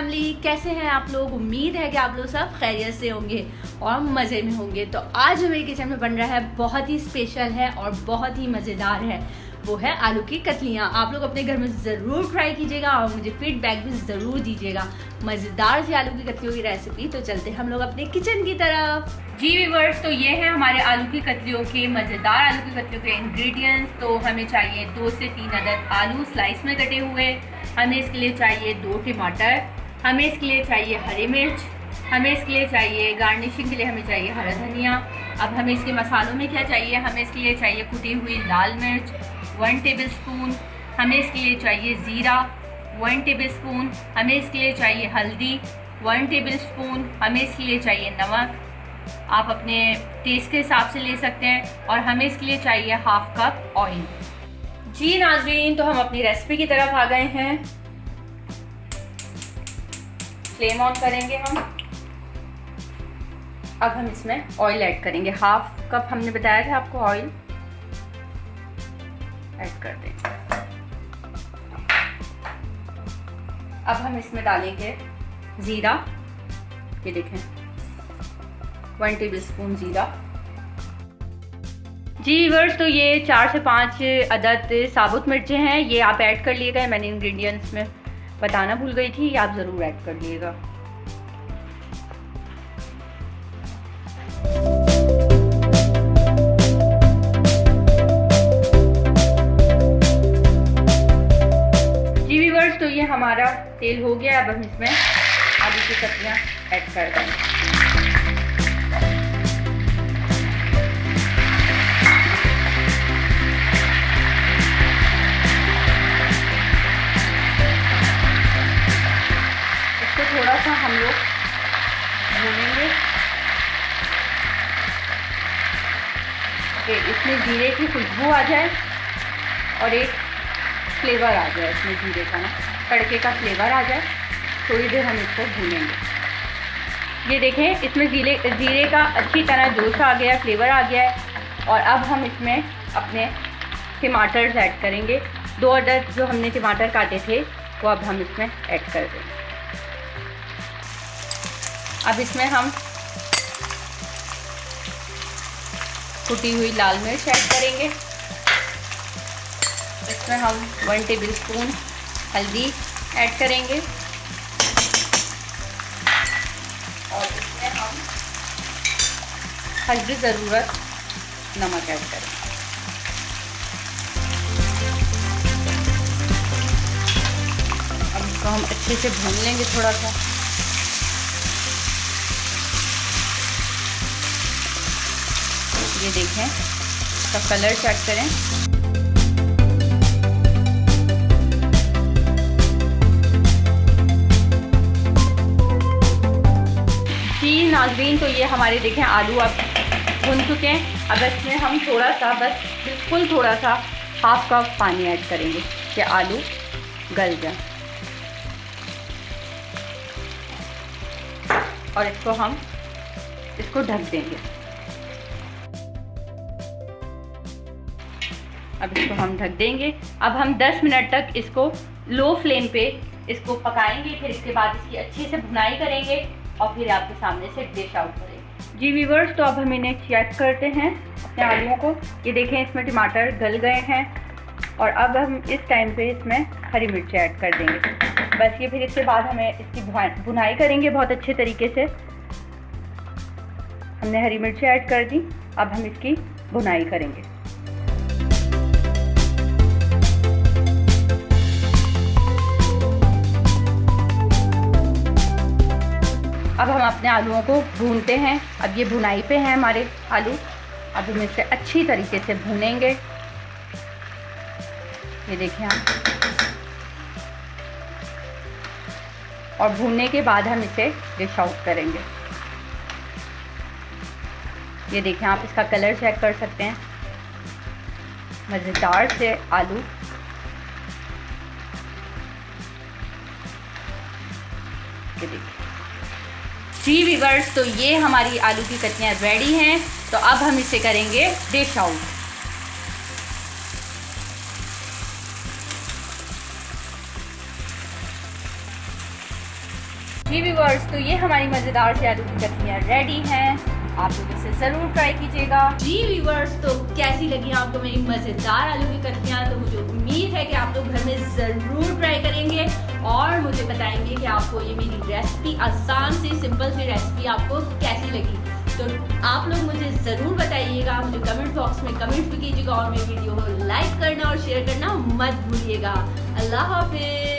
Family, कैसे हैं आप लोग। उम्मीद है कि आप लोग सब खैरियत से होंगे और मज़े में होंगे। तो आज जो मेरे किचन में बन रहा है बहुत ही स्पेशल है और बहुत ही मज़ेदार है, वो है आलू की कतलियाँ। आप लोग अपने घर में ज़रूर ट्राई कीजिएगा और मुझे फीडबैक भी ज़रूर दीजिएगा। मज़ेदार सी आलू की कतलियों की रेसिपी। तो चलते हम लोग अपने किचन की तरफ। जी व्यूअर्स, तो ये है हमारे आलू की कतलियों के, मज़ेदार आलू की कतलियों के इंग्रेडिएंट्स। तो हमें चाहिए 2 से 3 अदद आलू स्लाइस में कटे हुए, हमें इसके लिए चाहिए 2 टमाटर, हमें इसके लिए चाहिए हरी मिर्च, हमें इसके लिए चाहिए गार्निशिंग के लिए हमें चाहिए हरा धनिया। अब हमें इसके मसालों में क्या चाहिए, हमें इसके लिए चाहिए कुटी हुई लाल मिर्च 1 टेबल स्पून, हमें इसके लिए चाहिए ज़ीरा 1 टेबल स्पून, हमें इसके लिए चाहिए हल्दी 1 टेबल स्पून, हमें इसके लिए चाहिए नमक, आप अपने टेस्ट के हिसाब से ले सकते हैं, और हमें इसके लिए चाहिए हाफ कप ऑयल। जी नाज़रीन, तो हम अपनी रेसिपी की तरफ आ गए हैं। फ्लेम ऑन करेंगे हम। अब हम इसमें ऑयल ऐड करेंगे। हाफ कप हमने बताया था आपको ऑयल ऐड कर देंगे। अब हम इसमें डालेंगे ज़ीरा, ये देखें 1 टेबल स्पून ज़ीरा। जी व्यूअर्स, तो ये 4 से 5 अदद साबुत मिर्चें हैं, ये आप ऐड कर लिएगा। मैंने इंग्रेडिएंट्स में बताना भूल गई थी, ये आप ज़रूर ऐड कर लिएगा। जी व्यूअर्स, तो ये हमारा तेल हो गया। अब हम इसमें आलू की कतलियाँ ऐड कर देंगे। थोड़ा सा हम लोग भूनेंगे कि इसमें जीरे की खुशबू आ जाए और एक फ्लेवर आ जाए, इसमें जीरे का ना तड़के का फ्लेवर आ जाए। थोड़ी देर हम इसको भूनेंगे। ये देखें, इसमें जीरे का अच्छी तरह जोश आ गया, फ्लेवर आ गया है। और अब हम इसमें अपने टमाटर्स ऐड करेंगे। 2 अदद जो हमने टमाटर काटे थे वो अब हम इसमें ऐड कर देंगे। अब इसमें हम कुटी हुई लाल मिर्च ऐड करेंगे। इसमें हम 1 टेबल स्पून हल्दी ऐड करेंगे और इसमें हम हस्बे ज़रूरत नमक ऐड करेंगे। अब इसको हम अच्छे से भून लेंगे थोड़ा सा। ये देखें, इसका कलर चेक करें। जी नाज़रीन, तो ये हमारे देखें आलू अब भुन चुके हैं। अब इसमें हम थोड़ा सा, बस बिल्कुल थोड़ा सा हाफ कप पानी ऐड करेंगे कि आलू गल जाए। और इसको ढक देंगे। अब इसको हम ढक देंगे। अब हम 10 मिनट तक इसको लो फ्लेम पे इसको पकाएंगे। फिर इसके बाद इसकी अच्छे से भुनाई करेंगे और फिर आपके सामने से डिश आउट करेंगे। जी व्यूअर्स, तो अब हम इन्हें चेक करते हैं अपने आलूओं को। ये देखें, इसमें टमाटर गल गए हैं और अब हम इस टाइम पे इसमें हरी मिर्च ऐड कर देंगे। बस ये फिर इसके बाद हमें इसकी भुनाई करेंगे बहुत अच्छे तरीके से। हमने हरी मिर्च ऐड कर दी, अब हम इसकी भुनाई करेंगे। अब हम अपने आलूओं को भूनते हैं। अब ये भुनाई पे हैं हमारे आलू। अब हम इसे अच्छी तरीके से भूनेंगे। ये देखें आप, और भूनने के बाद हम इसे डिश आउट करेंगे। ये देखें आप, इसका कलर चेक कर सकते हैं। मज़ेदार से आलू। ये देखिए जी व्यूअर्स, तो ये हमारी आलू की कतलियाँ रेडी हैं। तो अब हम इसे करेंगे डिश आउट। जी व्यूअर्स, तो ये हमारी मज़ेदार से आलू की कतलियाँ रेडी हैं। आप लोग इसे ज़रूर ट्राई कीजिएगा। जी व्यूअर्स, तो कैसी लगी आपको मेरी मज़ेदार आलू की कतलियाँ? तो मुझे उम्मीद है कि आप लोग घर में ज़रूर ट्राई करेंगे और मुझे बताएंगे कि आपको ये मेरी रेसिपी, आसान सी सिंपल सी रेसिपी आपको कैसी लगी। तो आप लोग मुझे ज़रूर बताइएगा, मुझे कमेंट बॉक्स में कमेंट भी कीजिएगा और मेरी वीडियो को लाइक करना और शेयर करना मत भूलिएगा। अल्लाह हाफिज़।